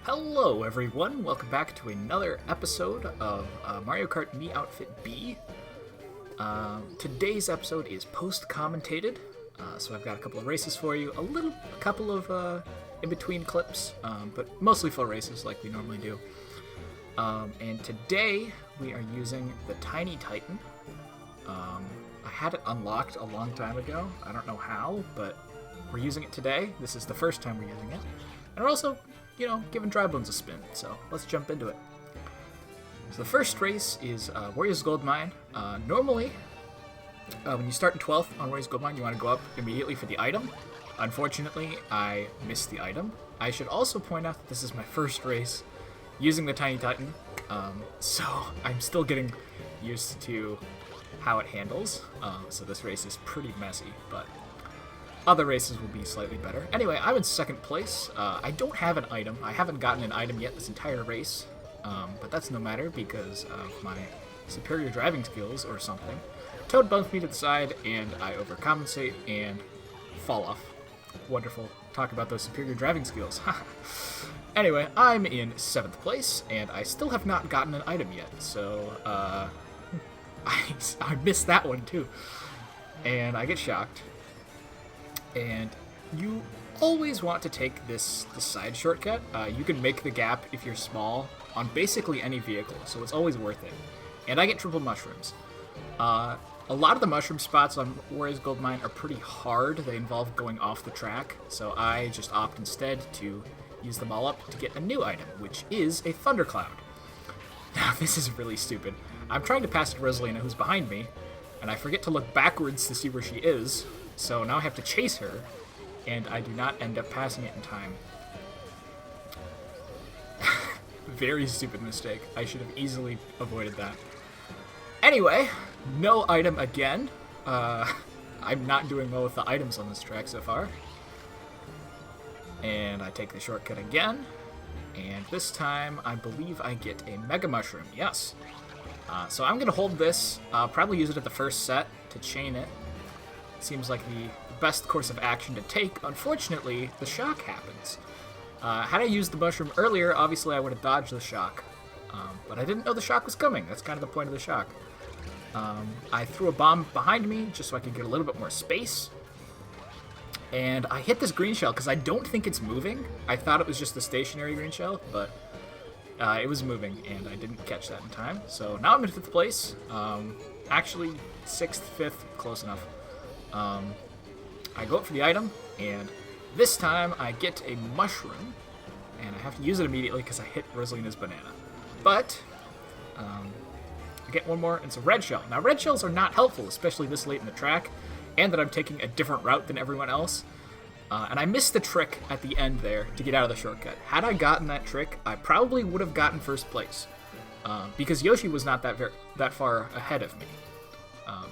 Hello everyone, welcome back to another episode of Mario Kart Me Outfit B. Today's episode is post-commentated, so I've got a couple of races for you, a couple of in-between clips, but mostly full races like we normally do. And today we are using the Tiny Titan. I had it unlocked a long time ago, I don't know how, but we're using it today. This is the first time we're using it. And we're also, giving Dry Bones a spin, so let's jump into it. So the first race is Warriors Gold Mine. Normally, when you start in 12th on Warriors Gold Mine, you want to go up immediately for the item. Unfortunately, I missed the item. I should also point out that this is my first race using the Tiny Titan, so I'm still getting used to how it handles. So this race is pretty messy, but other races will be slightly better. Anyway, I'm in second place. I don't have an item. I haven't gotten an item yet this entire race, but that's no matter because of my superior driving skills or something. Toad bumps me to the side, and I overcompensate and fall off. Wonderful. Talk about those superior driving skills. Anyway, I'm in 7th place, and I still have not gotten an item yet, so I missed that one too. And I get shocked. And you always want to take this side shortcut. You can make the gap if you're small on basically any vehicle, so it's always worth it. And I get triple mushrooms. A lot of the mushroom spots on Warriors Gold Mine are pretty hard. They involve going off the track, so I just opt instead to use them all up to get a new item, which is a Thundercloud. Now, this is really stupid. I'm trying to pass Rosalina, who's behind me, and I forget to look backwards to see where she is. So now I have to chase her, and I do not end up passing it in time. Very stupid mistake. I should have easily avoided that. Anyway, no item again. I'm not doing well with the items on this track so far. And I take the shortcut again. And this time, I believe I get a Mega Mushroom. Yes. So I'm going to hold this. I'll probably use it at the first set to chain it. Seems like the best course of action to take. Unfortunately, the shock happens. Had I used the mushroom earlier, obviously I would have dodged the shock. But I didn't know the shock was coming. That's kind of the point of the shock. I threw a bomb behind me just so I could get a little bit more space. And I hit this green shell because I don't think it's moving. I thought it was just the stationary green shell, but it was moving, and I didn't catch that in time. So now I'm in 5th place. Actually, 6th, 5th, close enough. I go up for the item, and this time I get a mushroom, and I have to use it immediately because I hit Rosalina's banana. But, I get one more, and it's a red shell. Now, red shells are not helpful, especially this late in the track, and that I'm taking a different route than everyone else. And I missed the trick at the end there to get out of the shortcut. Had I gotten that trick, I probably would have gotten 1st place, because Yoshi was not that far ahead of me.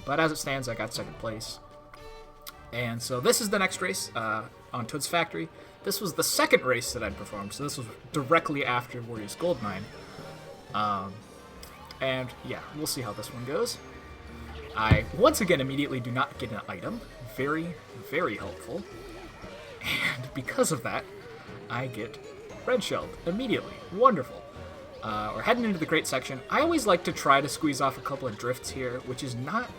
But as it stands, I got 2nd place. And so this is the next race on Toad's Factory. This was the 2nd race that I'd performed, so this was directly after Warriors Gold Mine. And yeah, we'll see how this one goes. I, once again, immediately do not get an item. Very, very helpful. And because of that, I get red shelled immediately. Wonderful. We're heading into the crate section. I always like to try to squeeze off a couple of drifts here, which is not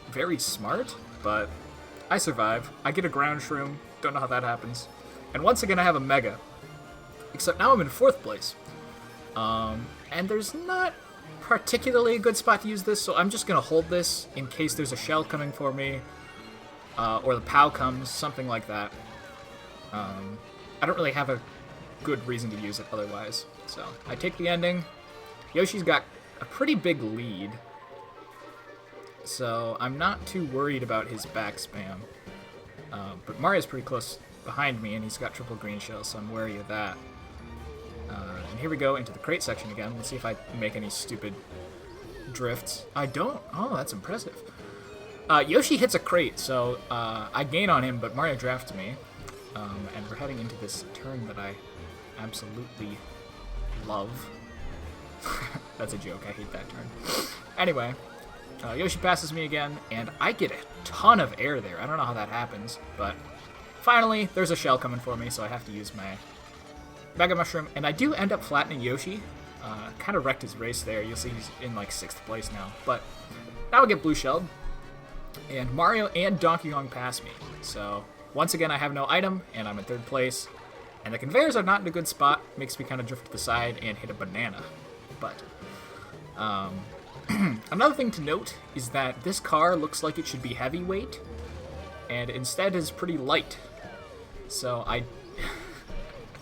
very smart, but I survive. I get a ground shroom. Don't know how that happens. And once again, I have a Mega. Except now I'm in 4th place. And there's not particularly a good spot to use this, so I'm just going to hold this in case there's a shell coming for me, or the POW comes, something like that. I don't really have a good reason to use it otherwise. So I take the ending. Yoshi's got a pretty big lead, so I'm not too worried about his back spam. But Mario's pretty close behind me, and he's got triple green shells, so I'm wary of that. And here we go into the crate section again. Let's see if I make any stupid drifts. I don't. Oh, that's impressive. Yoshi hits a crate, so I gain on him, but Mario drafts me. And we're heading into this turn that I absolutely love. That's a joke. I hate that turn. Anyway, Yoshi passes me again, and I get a ton of air there. I don't know how that happens, but finally, there's a shell coming for me, so I have to use my Mega Mushroom, and I do end up flattening Yoshi. Kind of wrecked his race there. You'll see he's in like 6th place now. But now I get blue shelled, and Mario and Donkey Kong pass me. So once again, I have no item, and I'm in 3rd place. And the conveyors are not in a good spot. Makes me kind of drift to the side and hit a banana. But another thing to note is that this car looks like it should be heavyweight, and instead is pretty light. So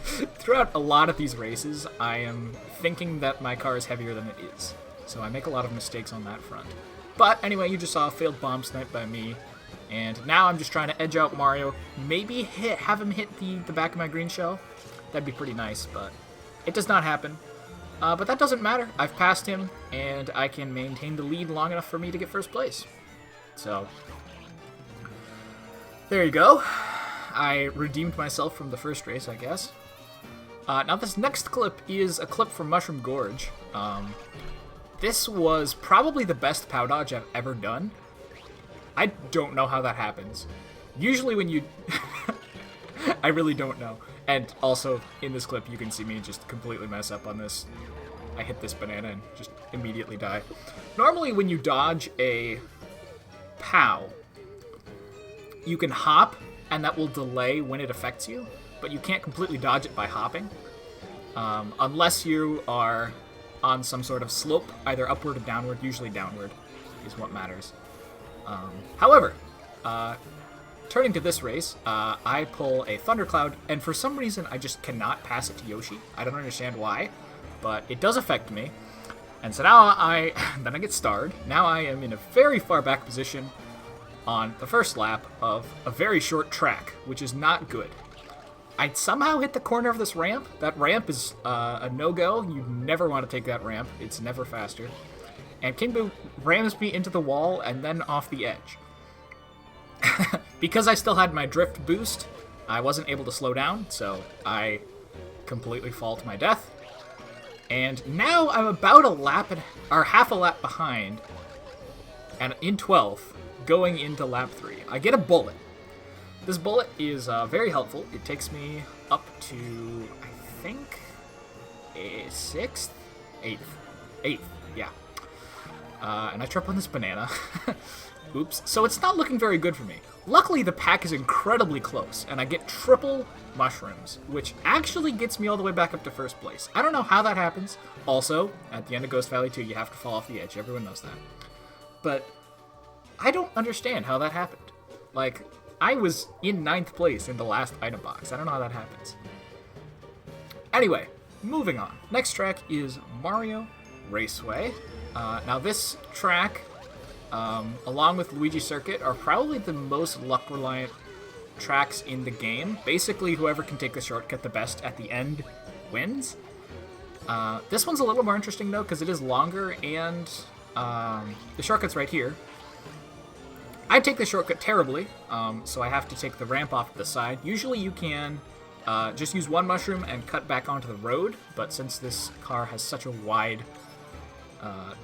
throughout a lot of these races, I am thinking that my car is heavier than it is. So I make a lot of mistakes on that front. But anyway, you just saw a failed bomb snipe by me. And now I'm just trying to edge out Mario. Maybe have him hit the back of my green shell. That'd be pretty nice, but it does not happen. But that doesn't matter. I've passed him, and I can maintain the lead long enough for me to get 1st place. So there you go. I redeemed myself from the first race, I guess. Now this next clip is a clip from Mushroom Gorge. This was probably the best POW dodge I've ever done. I don't know how that happens. Usually when you... I really don't know. And also, in this clip, you can see me just completely mess up on this. I hit this banana and just immediately die. Normally when you dodge a POW, you can hop, and that will delay when it affects you, but you can't completely dodge it by hopping. Unless you are on some sort of slope, either upward or downward. Usually downward is what matters. However, turning to this race, I pull a Thundercloud, and for some reason I just cannot pass it to Yoshi. I don't understand why, but it does affect me. And so now then I get starred. Now I am in a very far back position on the first lap of a very short track, which is not good. I somehow hit the corner of this ramp. That ramp is a no-go. You never want to take that ramp. It's never faster. And King Boo rams me into the wall and then off the edge. Because I still had my drift boost, I wasn't able to slow down, so I completely fall to my death. And now I'm about half a lap behind, and in 12th, going into lap 3. I get a bullet. This bullet is very helpful. It takes me up to, I think, 6th? 8th, yeah. And I trip on this banana. Oops. So it's not looking very good for me. Luckily, the pack is incredibly close, and I get triple mushrooms, which actually gets me all the way back up to 1st place. I don't know how that happens. Also, at the end of Ghost Valley 2, you have to fall off the edge. Everyone knows that. But I don't understand how that happened. Like, I was in 9th place in the last item box. I don't know how that happens. Anyway, moving on. Next track is Mario Raceway. Now this track, along with Luigi Circuit, are probably the most luck-reliant tracks in the game. Basically, whoever can take the shortcut the best at the end wins. This one's a little more interesting, though, because it is longer, and the shortcut's right here. I take the shortcut terribly, so I have to take the ramp off to the side. Usually you can just use one mushroom and cut back onto the road, but since this car has such a wide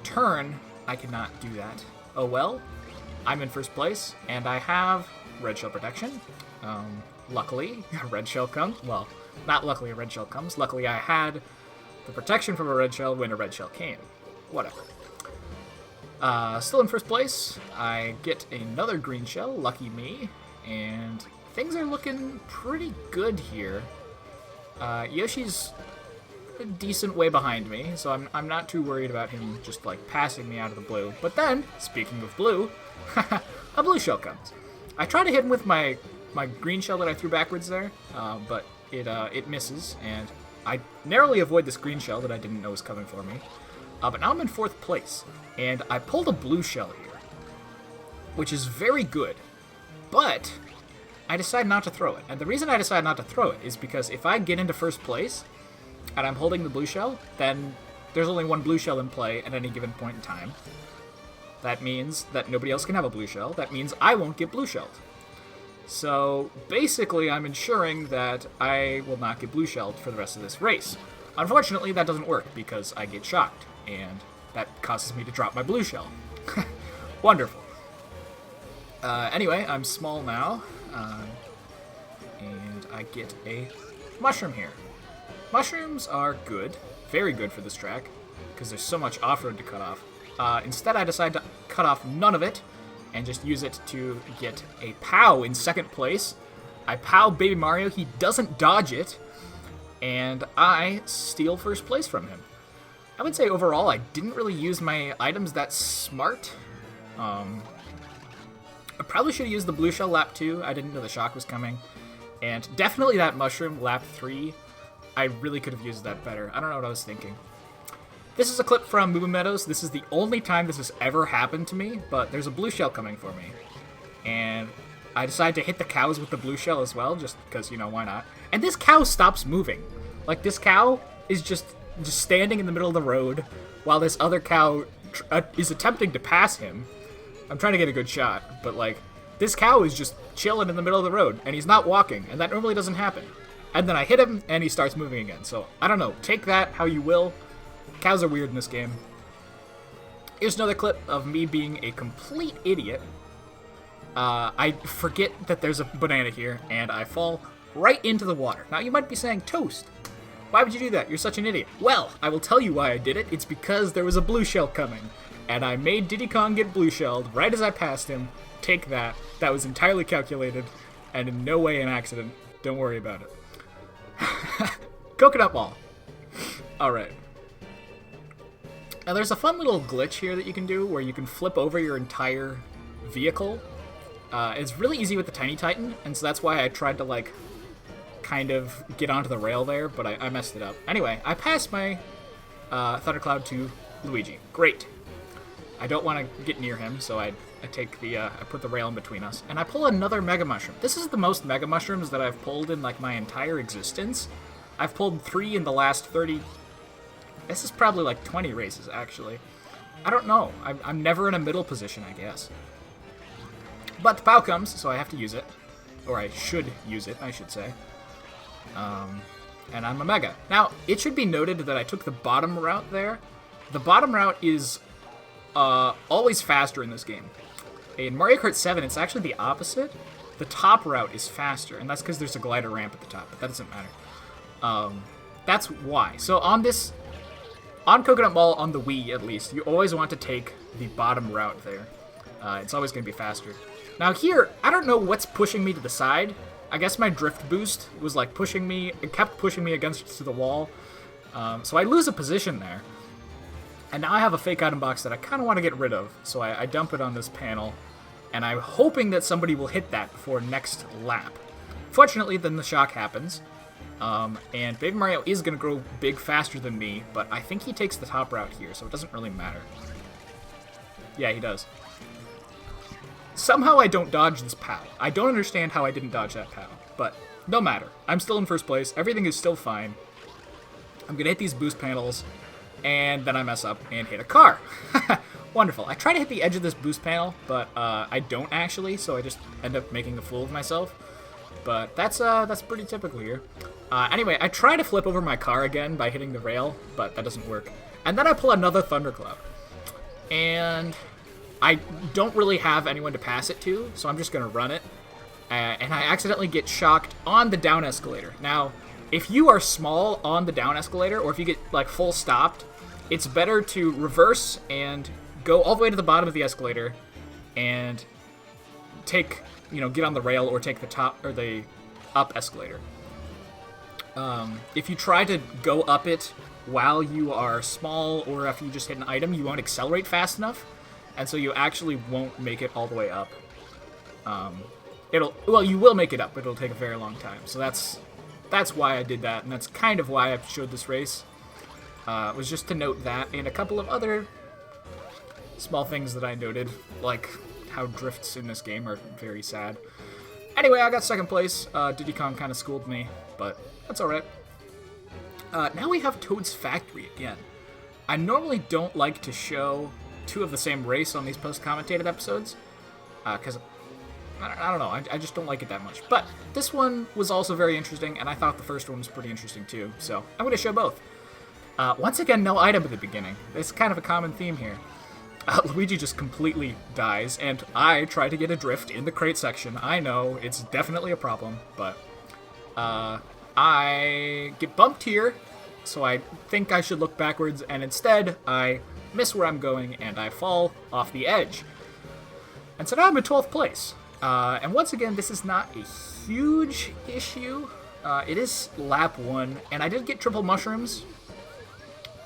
turn, I cannot do that. Oh well, I'm in 1st place, and I have red shell protection. Luckily, a red shell comes. Well, not luckily a red shell comes. Luckily, I had the protection from a red shell when a red shell came. Whatever. Still in 1st place, I get another green shell, lucky me, and things are looking pretty good here. Yoshi's a decent way behind me, so I'm not too worried about him just, like, passing me out of the blue. But then, speaking of blue, a blue shell comes. I try to hit him with my green shell that I threw backwards there, but it misses, and I narrowly avoid this green shell that I didn't know was coming for me. But now I'm in 4th place, and I pulled a blue shell here, which is very good, but I decide not to throw it. And the reason I decide not to throw it is because if I get into 1st place, and I'm holding the blue shell, then there's only one blue shell in play at any given point in time. That means that nobody else can have a blue shell. That means I won't get blue shelled. So basically, I'm ensuring that I will not get blue shelled for the rest of this race. Unfortunately, that doesn't work because I get shocked, and that causes me to drop my blue shell. Wonderful. Anyway, I'm small now, and I get a mushroom here. Mushrooms are good, very good for this track, because there's so much off-road to cut off. Instead, I decide to cut off none of it, and just use it to get a POW in second place. I POW Baby Mario, he doesn't dodge it, and I steal first place from him. I would say overall, I didn't really use my items that smart. I probably should have used the blue shell lap 2. I didn't know the shock was coming. And definitely that mushroom lap 3. I really could have used that better. I don't know what I was thinking. This is a clip from Meadows. This is the only time this has ever happened to me, but there's a blue shell coming for me. And I decide to hit the cows with the blue shell as well, just because, you know, why not? And this cow stops moving. Like, this cow is just standing in the middle of the road while this other cow is attempting to pass him. I'm trying to get a good shot, but, like, this cow is just chilling in the middle of the road, and he's not walking, and that normally doesn't happen. And then I hit him, and he starts moving again. So, I don't know. Take that how you will. Cows are weird in this game. Here's another clip of me being a complete idiot. I forget that there's a banana here, and I fall right into the water. Now, you might be saying, Toast, why would you do that? You're such an idiot. Well, I will tell you why I did it. It's because there was a blue shell coming, and I made Diddy Kong get blue shelled right as I passed him. Take that. That was entirely calculated, and in no way an accident. Don't worry about it. Coconut Ball. Alright. Now there's a fun little glitch here that you can do where you can flip over your entire vehicle. It's really easy with the Tiny Titan, and so that's why I tried to, like, kind of get onto the rail there, but I messed it up. Anyway, I passed my Thundercloud to Luigi. Great. I don't want to get near him, so I take the, I put the rail in between us, and I pull another Mega Mushroom. This is the most Mega Mushrooms that I've pulled in, like, my entire existence. I've pulled 3 in the last 30... This is probably, like, 20 races, actually. I don't know. I'm never in a middle position, I guess. But the POW comes, so I have to use it. Or I should use it, I should say. And I'm a Mega. Now, it should be noted that I took the bottom route there. The bottom route is always faster in this game. In Mario Kart 7, it's actually the opposite. The top route is faster, and that's because there's a glider ramp at the top, but that doesn't matter. That's why. So on Coconut Ball, on the Wii at least, you always want to take the bottom route there. It's always going to be faster. Now here, I don't know what's pushing me to the side. I guess my drift boost was like pushing me, it kept pushing me against the wall. So I lose a position there. And now I have a fake item box that I kind of want to get rid of. So I dump it on this panel, and I'm hoping that somebody will hit that before next lap. Fortunately, then the shock happens. And Baby Mario is going to grow big faster than me, but I think he takes the top route here, so it doesn't really matter. Yeah, he does. Somehow I don't dodge this POW. I don't understand how I didn't dodge that POW, but no matter. I'm still in first place. Everything is still fine. I'm going to hit these boost panels, and then I mess up and hit a car. Wonderful. I try to hit the edge of this boost panel, but I don't actually, so I just end up making a fool of myself. But that's pretty typical here. Anyway, I try to flip over my car again by hitting the rail, but that doesn't work. And then I pull another Thundercloud. And I don't really have anyone to pass it to, so I'm just going to run it. And I accidentally get shocked on the down escalator. Now, if you are small on the down escalator, or if you get, like, full stopped, it's better to reverse and go all the way to the bottom of the escalator and take, you know, get on the rail or take the top, or the up escalator. If you try to go up it while you are small, or if you just hit an item, you won't accelerate fast enough, and so you actually won't make it all the way up. Well, you will make it up, but it'll take a very long time. So that's why I did that, and that's kind of why I showed this race. Was just to note that, and a couple of other small things that I noted, like how drifts in this game are very sad. Anyway, I got second place. Diddy Kong kind of schooled me, but that's alright. Now we have Toad's Factory again. I normally don't like to show 2 of the same race on these post-commentated episodes, because I don't know, I just don't like it that much. But this one was also very interesting, and I thought the first one was pretty interesting too, so I'm going to show both. Once again, no item at the beginning. It's kind of a common theme here. Luigi just completely dies, and I try to get a drift in the crate section. I know, it's definitely a problem, but I get bumped here, so I think I should look backwards, and instead I miss where I'm going, and I fall off the edge. And so now I'm in 12th place. And once again, this is not a huge issue. It is lap 1, and I did get triple mushrooms.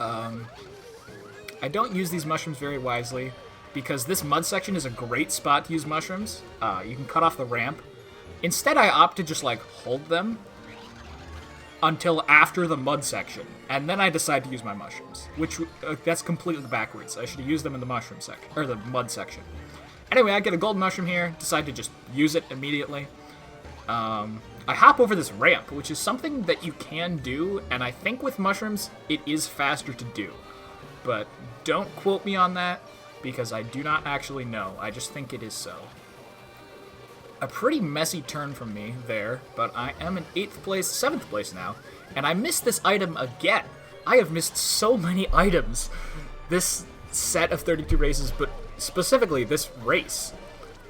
I don't use these mushrooms very wisely, because this mud section is a great spot to use mushrooms. You can cut off the ramp. Instead, I opt to just, like, hold them until after the mud section, and then I decide to use my mushrooms, which that's completely backwards. I should have used them in the mushroom section, or the mud section. Anyway, I get a golden mushroom here, decide to just use it immediately. I hop over this ramp, which is something that you can do, and I think with mushrooms, it is faster to do. But don't quote me on that, because I do not actually know. I just think it is so. A pretty messy turn from me there, but I am in 8th place, 7th place now, and I missed this item again. I have missed so many items this set of 32 races, but specifically this race.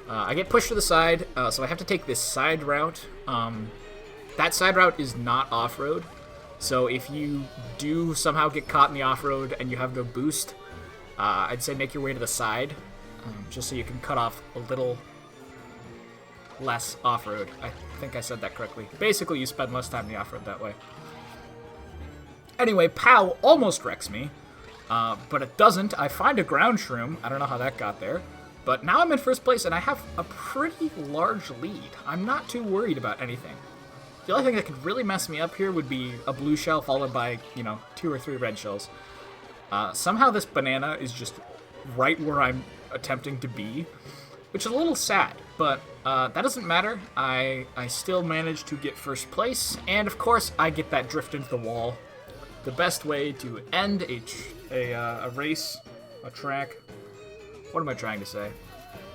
I get pushed to the side, so I have to take this side route. That side route is not off-road, so if you do somehow get caught in the off-road and you have no boost, I'd say make your way to the side, just so you can cut off a little less off-road. I think I said that correctly. Basically, you spend less time in the off-road that way. Anyway, POW almost wrecks me, but it doesn't. I find a ground shroom. I don't know how that got there. But now I'm in 1st place, and I have a pretty large lead. I'm not too worried about anything. The only thing that could really mess me up here would be a blue shell followed by, 2 or 3 red shells. Somehow this banana is just right where I'm attempting to be, which is a little sad, but that doesn't matter. I still managed to get 1st place, and of course I get that drift into the wall. The best way to end a race, a track. What am I trying to say?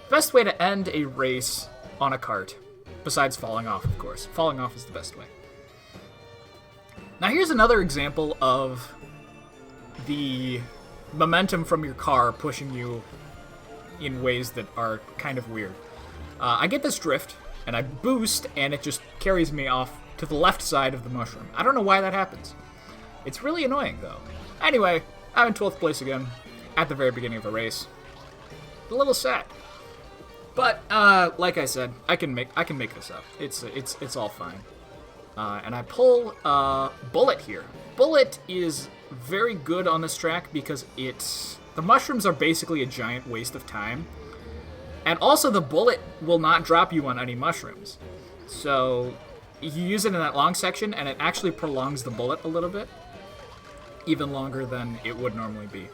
Best way to end a race on a kart, besides falling off, of course. Falling off is the best way. Now here's another example of the momentum from your car pushing you in ways that are kind of weird. I get this drift, and I boost, and it just carries me off to the left side of the mushroom. I don't know why that happens. It's really annoying, though. Anyway, I'm in 12th place again, at the very beginning of a race. A little sad. But, like I said, I can make this up. It's all fine. And I pull Bullet here. Bullet is very good on this track because the mushrooms are basically a giant waste of time. And also the bullet will not drop you on any mushrooms. So you use it in that long section and it actually prolongs the bullet a little bit. Even longer than it would normally be.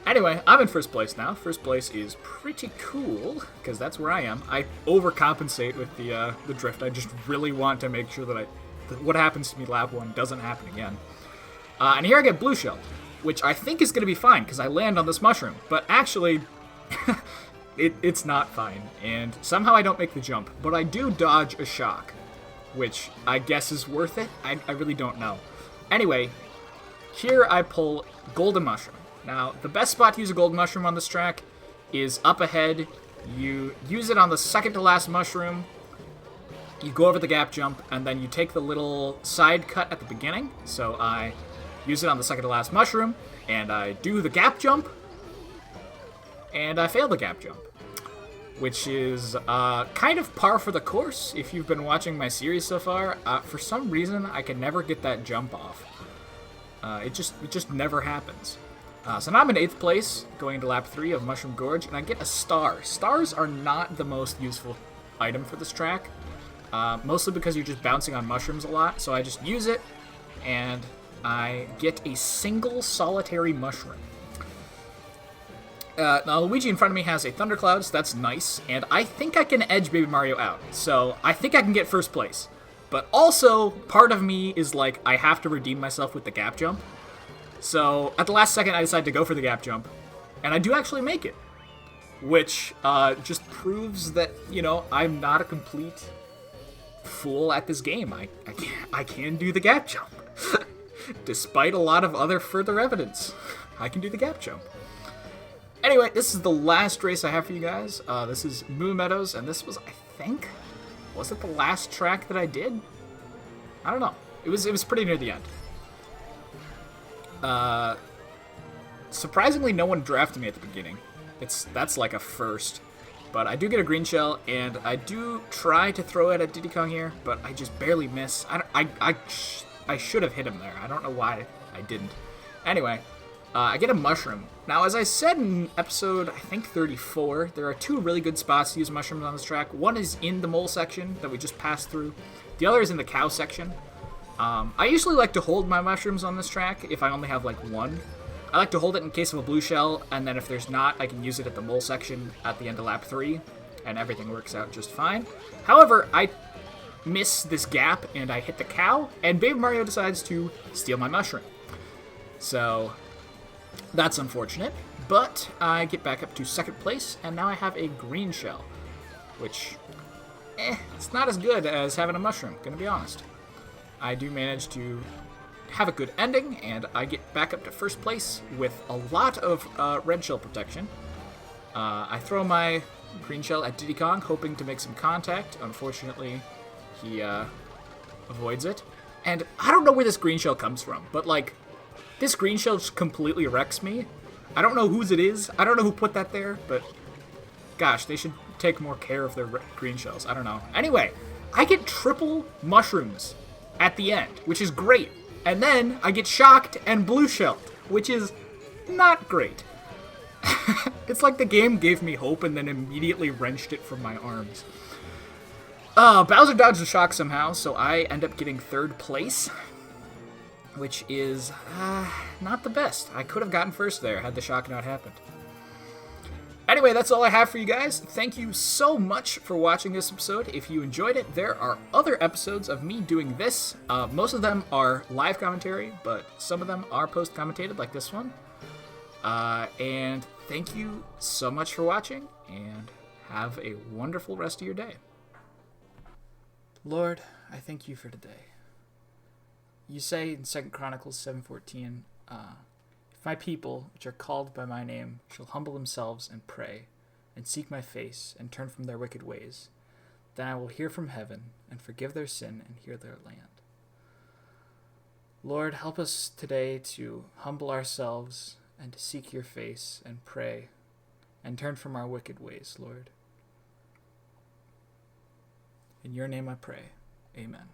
Anyway, I'm in 1st place now. 1st place is pretty cool, because that's where I am. I overcompensate with the drift. I just really want to make sure that what happens to me lap 1 doesn't happen again. And here I get blue shell, which I think is going to be fine, because I land on this mushroom. But actually, it's not fine, and somehow I don't make the jump. But I do dodge a shock, which I guess is worth it. I really don't know. Anyway, here I pull golden mushroom. Now, the best spot to use a golden mushroom on this track is up ahead. You use it on the second to last mushroom. You go over the gap jump, and then you take the little side cut at the beginning. So I use it on the second to last mushroom, and I do the gap jump, and I fail the gap jump, which is kind of par for the course if you've been watching my series so far. For some reason, I can never get that jump off. It just never happens. So now I'm in 8th place, going into lap 3 of Mushroom Gorge, and I get a star. Stars are not the most useful item for this track, mostly because you're just bouncing on mushrooms a lot, so I just use it, and I get a single solitary mushroom. Now Luigi in front of me has a Thundercloud, so that's nice, and I think I can edge Baby Mario out, so I think I can get 1st place. But also, part of me is like, I have to redeem myself with the gap jump. So, at the last second, I decide to go for the gap jump, and I do actually make it, which just proves that, I'm not a complete fool at this game. I can do the gap jump, despite a lot of other further evidence. I can do the gap jump. Anyway, this is the last race I have for you guys. This is Meadows, and this was, I think, was it the last track that I did? I don't know. It was pretty near the end. Surprisingly, no one drafted me at the beginning. That's like a first. But I do get a green shell, and I do try to throw it at Diddy Kong here, but I just barely miss. I should have hit him there. I don't know why I didn't. Anyway, I get a mushroom. Now, as I said in episode, I think 34, there are two really good spots to use mushrooms on this track. One is in the mole section that we just passed through. The other is in the cow section. I usually like to hold my mushrooms on this track if I only have like one. I like to hold it in case of a blue shell, and then if there's not, I can use it at the mole section at the end of lap 3, and everything works out just fine. However, I miss this gap, and I hit the cow, and Baby Mario decides to steal my mushroom. So, that's unfortunate, but I get back up to second place, and now I have a green shell, which, it's not as good as having a mushroom, gonna be honest. I do manage to have a good ending, and I get back up to first place with a lot of red shell protection. I throw my green shell at Diddy Kong, hoping to make some contact. Unfortunately, he avoids it. And I don't know where this green shell comes from, but like, this green shell just completely wrecks me. I don't know whose it is. I don't know who put that there, but gosh, they should take more care of their green shells. I don't know. Anyway, I get triple mushrooms at the end, which is great. And then I get shocked and blue shelled, which is not great. It's like the game gave me hope and then immediately wrenched it from my arms. Bowser dodged the shock somehow, so I end up getting third place, which is not the best. I could have gotten first there had the shock not happened. Anyway, that's all I have for you guys. Thank you so much for watching this episode. If you enjoyed it, there are other episodes of me doing this. Most of them are live commentary, but some of them are post-commentated, like this one. And thank you so much for watching, and have a wonderful rest of your day. Lord, I thank you for today. You say in 2 Chronicles 7:14, if my people, which are called by my name, shall humble themselves and pray, and seek my face, and turn from their wicked ways, then I will hear from heaven, and forgive their sin, and heal their land. Lord, help us today to humble ourselves, and to seek your face, and pray, and turn from our wicked ways, Lord. In your name I pray. Amen.